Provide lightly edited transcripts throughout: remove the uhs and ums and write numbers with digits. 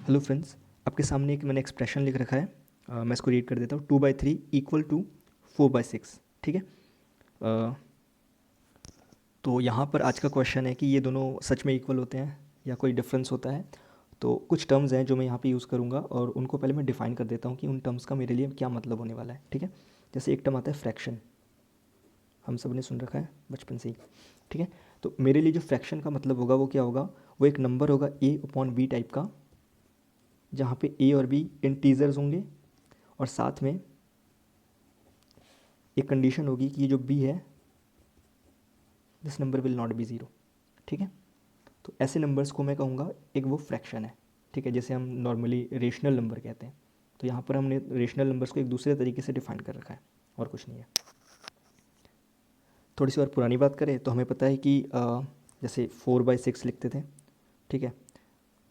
Hello friends, आपके सामने एक मैंने एक्सप्रेशन लिख रखा है। मैं इसको रीड कर देता हूँ। 2/3 इक्वल टू 4/6। ठीक है। तो यहाँ पर आज का क्वेश्चन है कि ये दोनों सच में इक्वल होते हैं या कोई डिफरेंस होता है। तो कुछ टर्म्स हैं जो मैं यहाँ पे यूज़ करूँगा और उनको पहले मैं डिफ़ाइन कर देता हूँ कि उन टर्म्स का मेरे लिए क्या मतलब होने वाला है। ठीक है। जैसे एक टर्म आता है फ्रैक्शन, हम सब ने सुन रखा है बचपन से ही। ठीक है। तो मेरे लिए जो फ्रैक्शन का मतलब होगा वो क्या होगा, वो एक नंबर होगा a/b टाइप का, जहाँ पे a और b इंटीजर्स होंगे और साथ में एक कंडीशन होगी कि ये जो b है, this number will not be zero. ठीक है। तो ऐसे नंबर्स को मैं कहूँगा एक वो फ्रैक्शन है। ठीक है। जैसे हम नॉर्मली रेशनल नंबर कहते हैं, तो यहाँ पर हमने रेशनल नंबर्स को एक दूसरे तरीके से डिफाइन कर रखा है और कुछ नहीं है। थोड़ी सी और पुरानी बात करें तो हमें पता है कि जैसे 4/6 लिखते थे। ठीक है।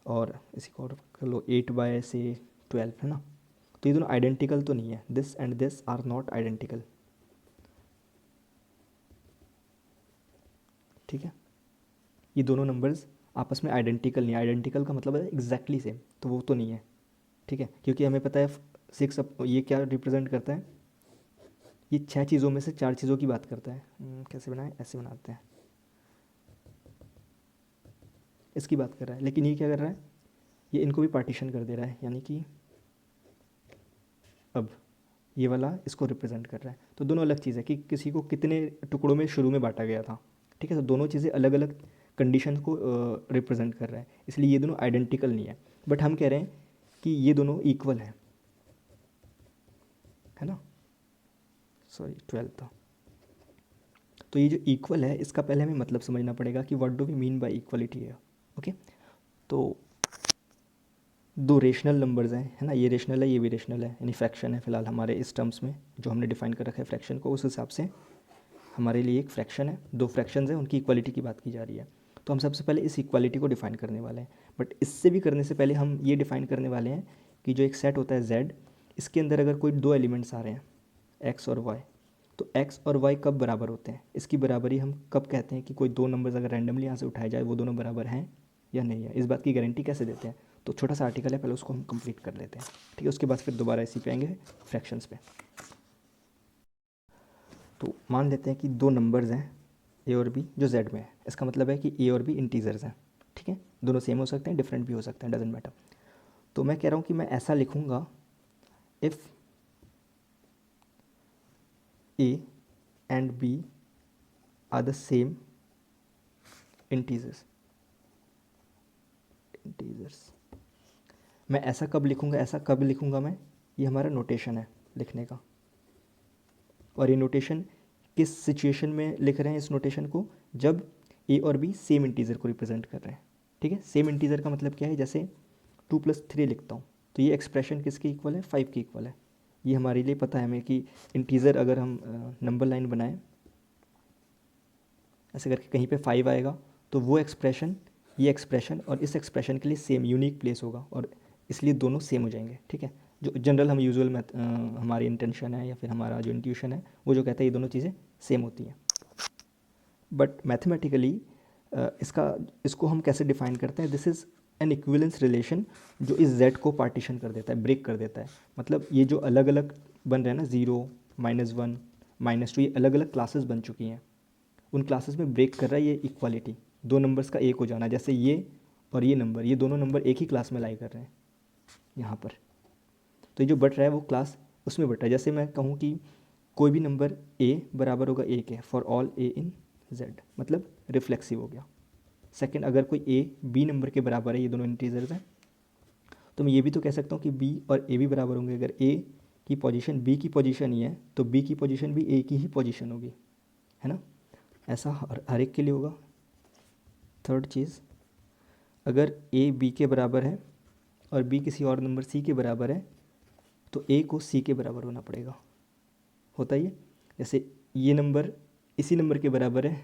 और इसी को और कर लो 8/12 है ना। तो ये दोनों आइडेंटिकल तो नहीं है, this and this are not identical. ठीक है। ये दोनों नंबर्स आपस में आइडेंटिकल नहीं, आइडेंटिकल का मतलब है एग्जैक्टली सेम, तो वो तो नहीं है। ठीक है। क्योंकि हमें पता है 6 ये क्या रिप्रेजेंट करता है, ये 6 चीज़ों में से 4 चीज़ों की बात करता है। कैसे बनाएं, ऐसे बनाते हैं, इसकी बात कर रहा है। लेकिन ये क्या कर रहा है, ये इनको भी पार्टीशन कर दे रहा है, यानी कि अब ये वाला इसको रिप्रेजेंट कर रहा है। तो दोनों अलग चीज़ है कि किसी को कितने टुकड़ों में शुरू में बांटा गया था। ठीक है। तो दोनों चीज़ें अलग अलग कंडीशन को रिप्रेजेंट कर रहा है, इसलिए ये दोनों आइडेंटिकल नहीं है। बट हम कह रहे हैं कि ये दोनों इक्वल है ना। सॉरी 12 था। तो ये जो इक्वल है, इसका पहले हमें मतलब समझना पड़ेगा कि what do we mean by equality है। ओके। तो दो रेशनल नंबर्स हैं, है ना, ये रेशनल है, ये भी रेशनल है, यानी फ्रैक्शन है फिलहाल हमारे इस टर्म्स में जो हमने डिफाइन कर रखा है फ्रैक्शन को, उस हिसाब से हमारे लिए एक फ्रैक्शन है, दो फ्रैक्शंस हैं, उनकी इक्वालिटी की बात की जा रही है। तो हम सबसे पहले इस इक्वालिटी को डिफाइन करने वाले हैं। बट इससे भी करने से पहले हम ये डिफाइन करने वाले हैं कि जो एक सेट होता है z, इसके अंदर अगर कोई दो एलिमेंट्स आ रहे हैं x और y, तो x और y कब बराबर होते हैं, इसकी बराबरी हम कब कहते हैं कि कोई दो नंबर्स अगर रैंडमली यहाँ से उठाए जाए वो दोनों बराबर हैं या नहीं है, इस बात की गारंटी कैसे देते हैं। तो छोटा सा आर्टिकल है, पहले उसको हम कंप्लीट कर लेते हैं। ठीक है। उसके बाद फिर दोबारा इसी पे आएंगे, फ्रैक्शंस पे। तो मान लेते हैं कि दो नंबर्स हैं ए और बी जो जेड में है, इसका मतलब है कि ए और बी इंटीजर्स हैं। ठीक है। दोनों सेम हो सकते हैं, डिफरेंट भी हो सकते हैं, डजेंट मैटर। तो मैं कह रहा हूँ कि मैं ऐसा लिखूँगा, if A and B are the same integers. मैं ऐसा कब लिखूँगा, ऐसा कब लिखूँगा मैं, ये हमारा नोटेशन है लिखने का। और ये नोटेशन किस सिचुएशन में लिख रहे हैं इस नोटेशन को, जब ए और बी सेम इंटीजर को रिप्रेजेंट कर रहे हैं। ठीक है। सेम इंटीजर का मतलब क्या है, जैसे 2+3 लिखता हूँ तो ये एक्सप्रेशन किसके इक्वल है, 5 के इक्वल है। ये हमारे लिए पता है हमें कि इंटीजर अगर हम नंबर लाइन बनाएं ऐसे करके कहीं पे 5 आएगा, तो वो एक्सप्रेशन, ये एक्सप्रेशन और इस एक्सप्रेशन के लिए सेम यूनिक प्लेस होगा और इसलिए दोनों सेम हो जाएंगे। ठीक है। जो जनरल हम यूजुअल हमारी इंटेंशन है या फिर हमारा जो इंट्यूशन है वो जो कहता है ये दोनों चीज़ें सेम होती हैं। बट मैथमेटिकली इसको हम कैसे डिफाइन करते हैं, this is an equivalence relation जो इस z को पार्टीशन कर देता है, ब्रेक कर देता है। मतलब ये जो अलग अलग बन रहे हैं ना, 0, -1, -2, ये अलग अलग क्लासेस बन चुकी हैं, उन क्लासेस में ब्रेक कर रहा है ये इक्वालिटी। दो नंबर्स का एक हो जाना, जैसे ये और ये नंबर, ये दोनों नंबर एक ही क्लास में लाई कर रहे हैं यहाँ पर। तो ये जो बट रहा है वो क्लास उसमें बट रहा है। जैसे मैं कहूँ कि कोई भी नंबर a बराबर होगा a के, for all a in z, मतलब रिफ्लेक्सिव हो गया। सेकंड, अगर कोई a b नंबर के बराबर है, ये दोनों इंटीजर्स हैं, तो मैं ये भी तो कह सकता हूँ कि b और a भी बराबर होंगे। अगर a की पोजीशन b की पोजीशन ही है तो b की पोजीशन भी a की ही पोजीशन होगी, है ना। ऐसा हर एक के लिए होगा। थर्ड चीज़, अगर a b के बराबर है और b किसी और नंबर c के बराबर है, तो a को c के बराबर होना पड़ेगा। होता ही है। जैसे ये नंबर इसी नंबर के बराबर है,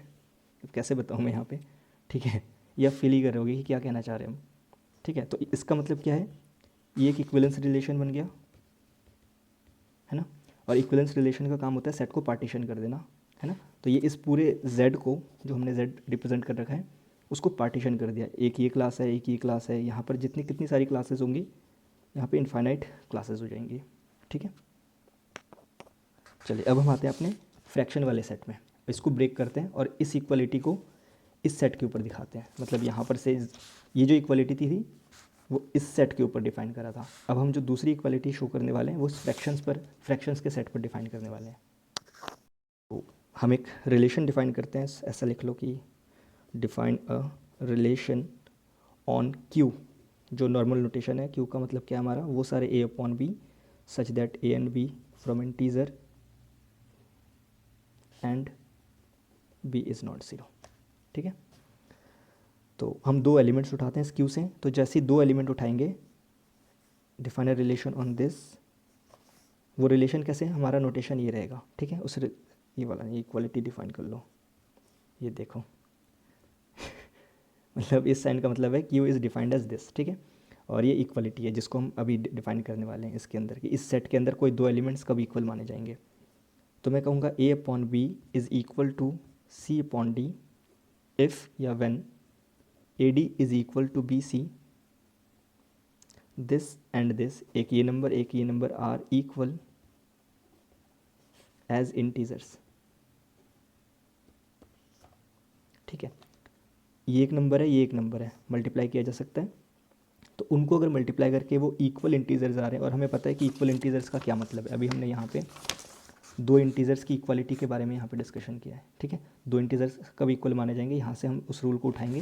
अब कैसे बताऊँ मैं यहाँ पे। ठीक है। ये आप फील ही कर रहे होगे कि क्या कहना चाह रहे हैं हम। ठीक है। तो इसका मतलब क्या है, ये एक इक्विवेलेंस रिलेशन बन गया, है ना। और इक्विवेलेंस रिलेशन का काम होता है सेट को पार्टीशन कर देना, है ना। तो ये इस पूरे z को, जो हमने z रिप्रेजेंट कर रखा है, उसको पार्टीशन कर दिया, एक ये क्लास है, एक ये क्लास है, यहाँ पर जितनी कितनी सारी क्लासेस होंगी, यहाँ पे इनफाइनाइट क्लासेस हो जाएंगी, ठीक है। चलिए अब हम आते हैं अपने फ्रैक्शन वाले सेट में, इसको ब्रेक करते हैं और इस इक्वलिटी को इस सेट के ऊपर दिखाते हैं। मतलब यहाँ पर से ये जो इक्वलिटी थी वो इस सेट के ऊपर डिफाइन करा था। अब हम जो दूसरी इक्वलिटी शो करने वाले हैं वो फ्रैक्शंस के सेट पर डिफाइन करने वाले हैं। तो हम एक रिलेशन डिफाइन करते हैं, ऐसा लिख लो कि define a relation on Q, जो नॉर्मल नोटेशन है, क्यू का मतलब क्या है हमारा, वो सारे A upon B such that A and B from integer and B is not zero, ठीक है। तो हम दो एलिमेंट्स उठाते हैं इस क्यू से, तो जैसे ही दो एलिमेंट उठाएंगे, define a relation on this, वो रिलेशन कैसे, हमारा नोटेशन ये रहेगा, ठीक है। ये वाला ये इक्वालिटी डिफाइन कर लो, ये देखो मतलब इस साइन का मतलब है Q is defined as this, ठीक है। और ये इक्वलिटी है जिसको हम अभी डिफाइन करने वाले हैं इसके अंदर, कि इस सेट के अंदर कोई दो एलिमेंट्स कब इक्वल माने जाएंगे। तो मैं कहूँगा A upon B is equal to C upon D if या when A D is equal to B C, this and this, एक ये नंबर आर इक्वल एज इंटीजर्स, ठीक है। ये एक नंबर है, ये एक नंबर है, मल्टीप्लाई किया जा सकता है। तो उनको अगर मल्टीप्लाई करके वो इक्वल इंटीजर्स आ रहे हैं, और हमें पता है कि इक्वल इंटीजर्स का क्या मतलब है, अभी हमने यहाँ पे दो इंटीजर्स की इक्वालिटी के बारे में यहाँ पे डिस्कशन किया है, ठीक है। दो इंटीजर्स कब इक्वल माने जाएंगे, यहाँ से हम उस रूल को उठाएंगे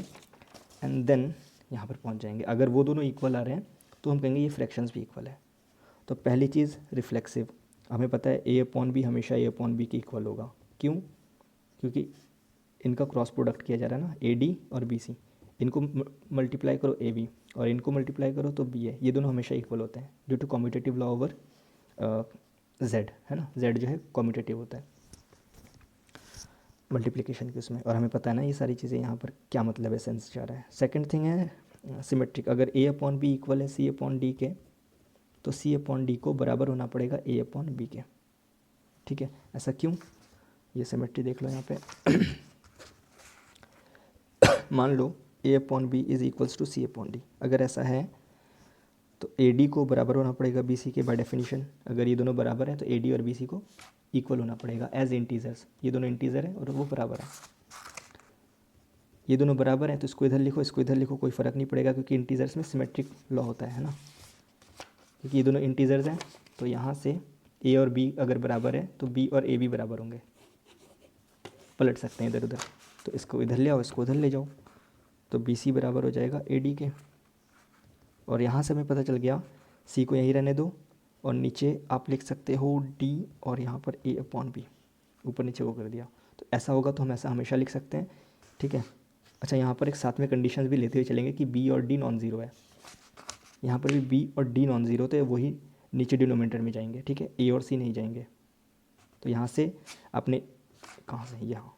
एंड देन यहाँ पर पहुँच जाएंगे। अगर वो दोनों इक्वल आ रहे हैं तो हम कहेंगे ये फ्रैक्शंस भी इक्वल है। तो पहली चीज़ रिफ्लेक्सिव, हमें पता है ए अपॉन बी हमेशा ए अपॉन बी के इक्वल होगा, क्यों, क्योंकि इनका क्रॉस प्रोडक्ट किया जा रहा है ना, ए डी और बी सी, इनको मल्टीप्लाई करो ए बी और इनको मल्टीप्लाई करो तो बी ए, ये दोनों हमेशा इक्वल होते हैं due to commutative law over Z, है ना, जेड जो है कम्यूटेटिव होता है मल्टीप्लिकेशन के उसमें। और हमें पता है ना ये सारी चीज़ें यहाँ पर क्या मतलब है, सेंस जा रहा है। सेकंड थिंग है सिमेट्रिक, अगर ए अपॉन बी इक्वल है सी अपॉन डी के, तो सी अपॉन डी को बराबर होना पड़ेगा ए अपॉन बी के, ठीक है। ऐसा क्यों, ये सिमेट्री देख लो यहाँ पे मान लो A upon B is equals to C upon D, अगर ऐसा है तो ए डी को बराबर होना पड़ेगा बी सी के बाय डेफिनेशन। अगर ये दोनों बराबर है तो ए डी और बी सी को इक्वल होना पड़ेगा एज इंटीजर्स, ये दोनों इंटीजर है और वो बराबर है, ये दोनों बराबर है तो इसको इधर लिखो, इसको इधर लिखो, कोई फ़र्क नहीं पड़ेगा क्योंकि इंटीजर्स में सिमेट्रिक लॉ होता है ना, क्योंकि ये दोनों इंटीजर्स हैं। तो यहाँ से ए और बी अगर बराबर है तो बी और ए भी बराबर होंगे, पलट सकते हैं इधर उधर, तो इसको इधर ले आओ, इसको उधर ले जाओ, तो बी सी बराबर हो जाएगा ए डी के। और यहाँ से हमें पता चल गया सी को यहीं रहने दो और नीचे आप लिख सकते हो डी और यहाँ पर ए अपॉन बी, ऊपर नीचे वो कर दिया। तो ऐसा होगा तो हम ऐसा हमेशा लिख सकते हैं, ठीक है। अच्छा यहाँ पर एक साथ में कंडीशन भी लेते हुए चलेंगे कि बी और डी नॉन ज़ीरो है, यहाँ पर भी बी और डी नॉन ज़ीरो, तो वही नीचे डिनोमिनेटर में जाएंगे, ठीक है, ए और सी नहीं जाएंगे। तो यहाँ से आपने कहाँ से, यहाँ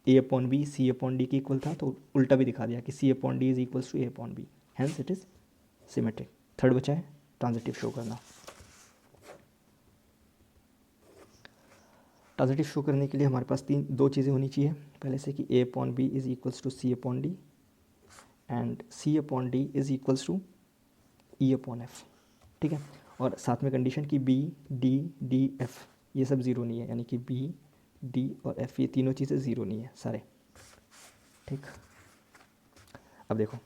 A upon B C upon D की इक्वल था तो उल्टा भी दिखा दिया कि C upon D is equals to A upon B, hence it is symmetric. Third बचा है ट्रांजिटिव शो करना। ट्रांजिटिव शो करने के लिए हमारे पास दो चीज़ें होनी चाहिए पहले से, कि A upon B is equals to C upon D and C upon D is equals to E upon F, ठीक है। और साथ में कंडीशन कि बी डी डी एफ ये सब ज़ीरो नहीं है, यानी कि बी डी और एफ ये तीनों चीज़ें ज़ीरो नहीं है सारे, ठीक। अब देखो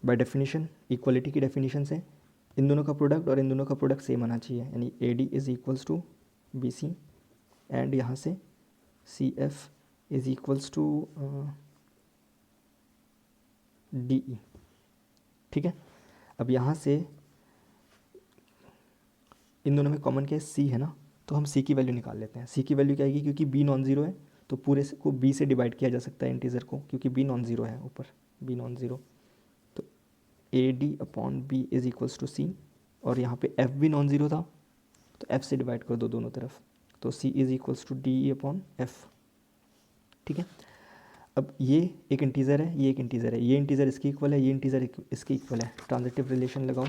बाय डेफिनेशन, इक्वलिटी की डेफिनेशन से इन दोनों का प्रोडक्ट और इन दोनों का प्रोडक्ट सेम आना चाहिए, यानी A D is equals to B C and यहाँ से C F is equals to D E, ठीक है। अब यहाँ से इन दोनों में कॉमन क्या है, सी है ना, तो हम सी की वैल्यू निकाल लेते हैं। सी की वैल्यू क्या आएगी, क्योंकि बी नॉन ज़ीरो है तो पूरे को बी से डिवाइड किया जा सकता है इंटीजर को, क्योंकि बी नॉन ज़ीरो है, ऊपर बी नॉन ज़ीरो, तो A D upon B is equals to C, और यहाँ पे एफ भी नॉन ज़ीरो था तो एफ से डिवाइड कर दो दोनों तरफ, तो C is equals to D E upon F, ठीक है। अब ये एक इंटीजर है, ये एक इंटीजर है, ये इंटीजर इसकी इक्वल है, ये इंटीजर इसकी इक्वल है, ट्रांजिटिव रिलेशन लगाओ,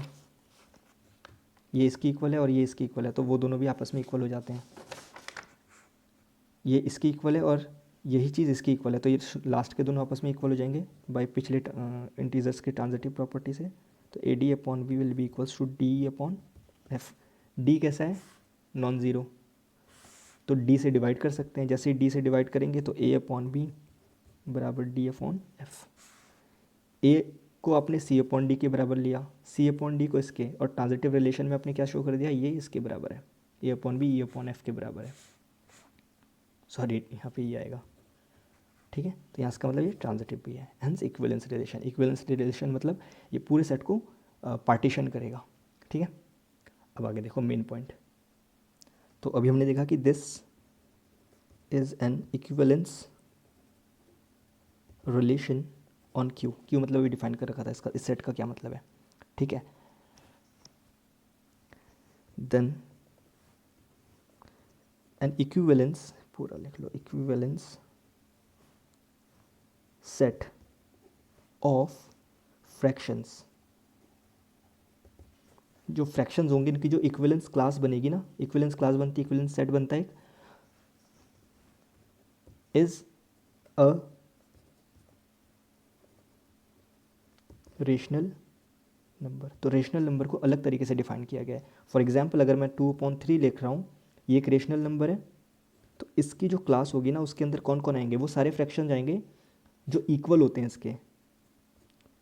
ये इसकी इक्वल है और ये इसकी इक्वल है, तो वो दोनों भी आपस में इक्वल हो जाते हैं। ये इसकी इक्वल है और यही चीज़ इसकी इक्वल है, तो ये लास्ट के दोनों आपस में इक्वल हो जाएंगे बाय पिछले इंटीजर्स के ट्रांजिटिव प्रॉपर्टी से। तो A D upon B will be equals to D upon F. D कैसा है, नॉन ज़ीरो, तो डी से डिवाइड कर सकते हैं। जैसे ही डी से डिवाइड करेंगे तो ए अपॉन बी बराबर डी अपॉन एफ। ए को आपने सी अपॉन डी के बराबर लिया, सी अपॉन डी को इसके, और ट्रांजिटिव रिलेशन में आपने क्या शो कर दिया, ये इसके बराबर है, A upon B E upon F के बराबर है। सॉरी यहाँ पे ये आएगा, ठीक है। तो यहाँ इसका मतलब ये ट्रांजिटिव भी है, hence equivalence relation. Equivalence relation मतलब ये पूरे सेट को पार्टीशन करेगा, ठीक है। अब आगे देखो मेन पॉइंट। तो अभी हमने देखा कि this is an equivalence relation on Q. Q मतलब ये डिफाइन कर रखा था, इसका इस सेट का क्या मतलब है, ठीक है। देन एन इक्विवेलेंस, पूरा लिख लो, इक्विवेलेंस सेट ऑफ फ्रैक्शंस। जो फ्रैक्शंस होंगे इनकी जो इक्विवेलेंस क्लास बनेगी ना, इक्विवेलेंस क्लास बनती है, इक्विवेलेंस सेट बनता है, इज अ रेशनल नंबर। तो रेशनल नंबर को अलग तरीके से डिफाइन किया गया है। फॉर एग्जांपल अगर मैं 2/3 लिख रहा हूँ, ये एक रेशनल नंबर है, तो इसकी जो क्लास होगी ना उसके अंदर कौन कौन आएंगे, वो सारे फ्रैक्शन आएंगे जो इक्वल होते हैं इसके।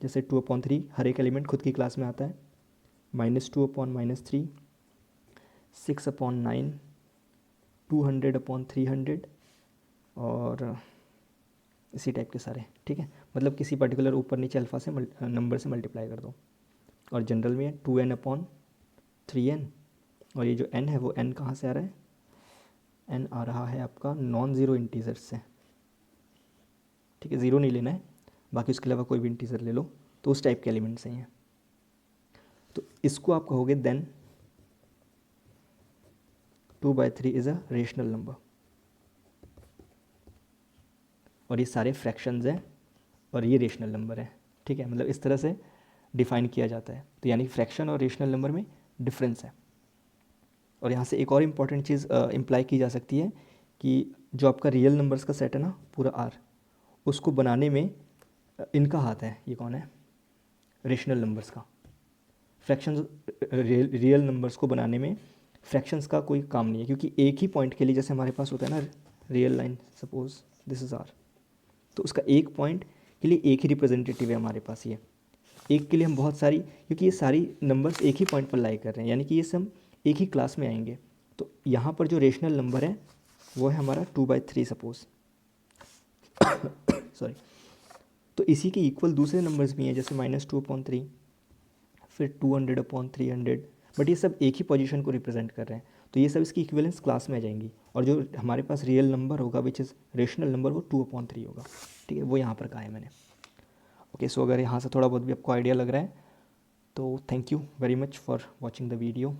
जैसे 2/3 हर एक एलिमेंट खुद की क्लास में आता है, -2/-3, 6/9, 200/300 और इसी टाइप के सारे, ठीक है। मतलब किसी पर्टिकुलर ऊपर नीचे अल्फ़ा से नंबर से मल्टीप्लाई कर दो। और जनरल में 2n/3n, और ये जो n है वो n कहाँ से आ रहा है, n आ रहा है आपका नॉन ज़ीरो इंटीजर्स से, ठीक है। ज़ीरो नहीं लेना है, बाकी उसके अलावा कोई भी इंटीजर ले लो, तो उस टाइप के एलिमेंट्स हैं। तो इसको आप कहोगे then 2/3 is a rational number, और ये सारे फ्रैक्शंस हैं और ये रेशनल नंबर है, ठीक है। मतलब इस तरह से डिफाइन किया जाता है। तो यानी फ्रैक्शन और रेशनल नंबर में डिफरेंस है। और यहाँ से एक और इम्पॉर्टेंट चीज़ इम्प्लाई की जा सकती है कि जो आपका रियल नंबर्स का सेट है ना पूरा आर, उसको बनाने में इनका हाथ है। ये कौन है, रेशनल नंबर्स का। फ्रैक्शंस रियल नंबर्स को बनाने में फ्रैक्शंस का कोई काम नहीं है, क्योंकि एक ही पॉइंट के लिए, जैसे हमारे पास होता है ना real line, suppose this is R, तो उसका एक पॉइंट के लिए एक ही रिप्रेजेंटेटिव है हमारे पास। ये एक के लिए हम बहुत सारी, क्योंकि ये सारी नंबर्स एक ही पॉइंट पर लाई कर रहे हैं, यानी कि ये सब एक ही क्लास में आएंगे। तो यहाँ पर जो रेशनल नंबर है वो है हमारा 2/3 सपोज सॉरी। तो इसी के इक्वल दूसरे नंबर्स भी हैं, जैसे -2/3, फिर 200/300, बट ये सब एक ही पोजीशन को रिप्रेजेंट कर रहे हैं, तो ये सब इसकी इक्विवेलेंस क्लास में आ जाएंगी। और जो हमारे पास रियल नंबर होगा विच इज़ रेशनल नंबर, वो 2/3 होगा, ठीक है। वो यहाँ पर कहा है मैंने। ओके, सो अगर यहाँ से थोड़ा बहुत भी आपको आइडिया लग रहा है तो thank you very much for watching the video.